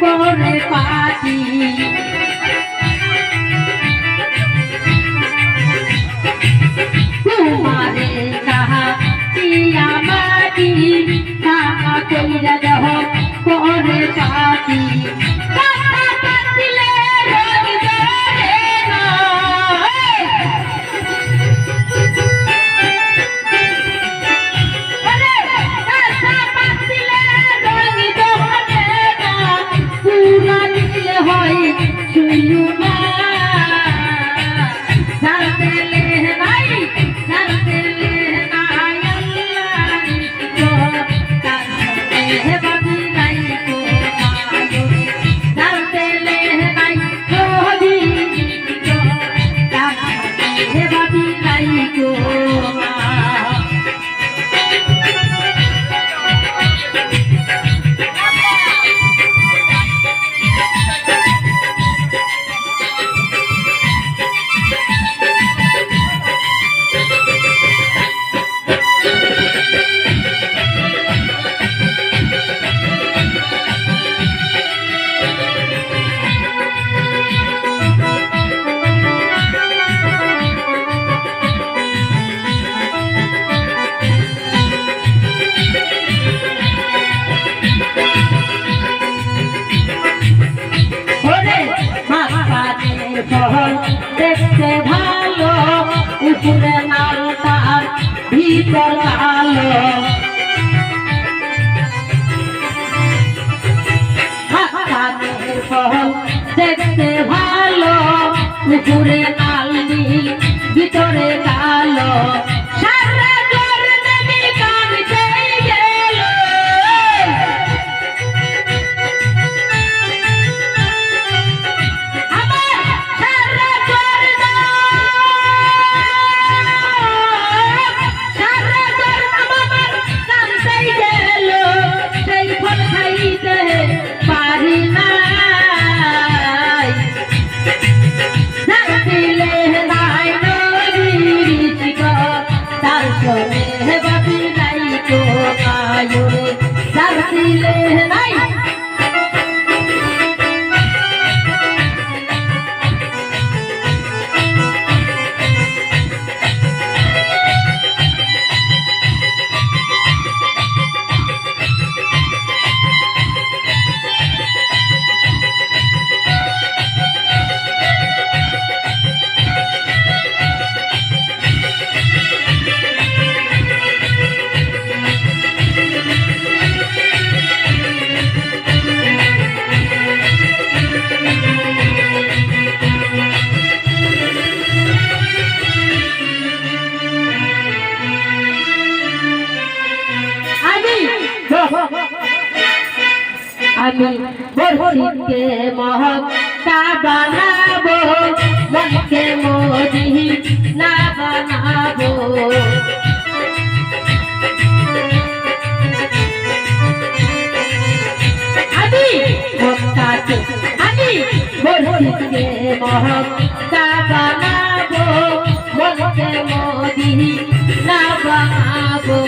করে পাতি তোমারে কাহা পিয়া মাটি কাহা কইরা দেহ করে পাতি দেখতে ভালো উপরে লাল তার ভিতর কালো হাতের ফল দেখতে ভালো উপরে লাল নীল ভিতরে কালো আমি বরফিকে মহকা বানাবো মনকে মোদি না বানাবো আমি মক্কাতে আমি বরফিকে মহকা বানাবো মনকে মোদি না বানাবো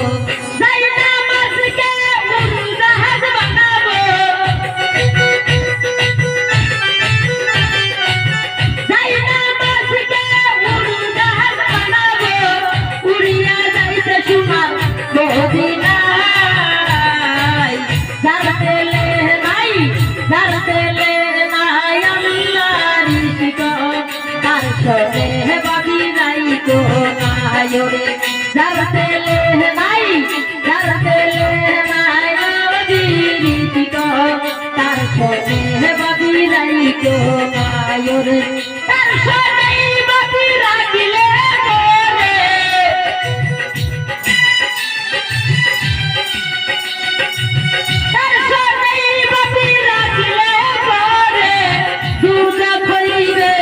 তার সনে বাবি নাই তো নায়রে যার তেলে নাই যার তেলে নাই নবীরিত তার সনে বাবি নাই তো নায়রে তার সনে বাবি রাখিলে মোরে তার সনে বাবি রাখিলে মোরে দুধ খইবে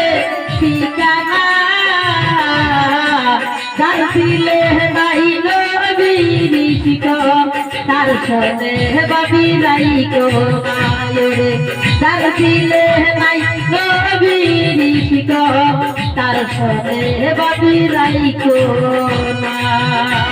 ঠিকানা তার দিলে নাই নবীরিত তার সনে বাবি নাই তো নায়রে তার দিলে নাই নবীরিত তার সনে বাবি নাই তো না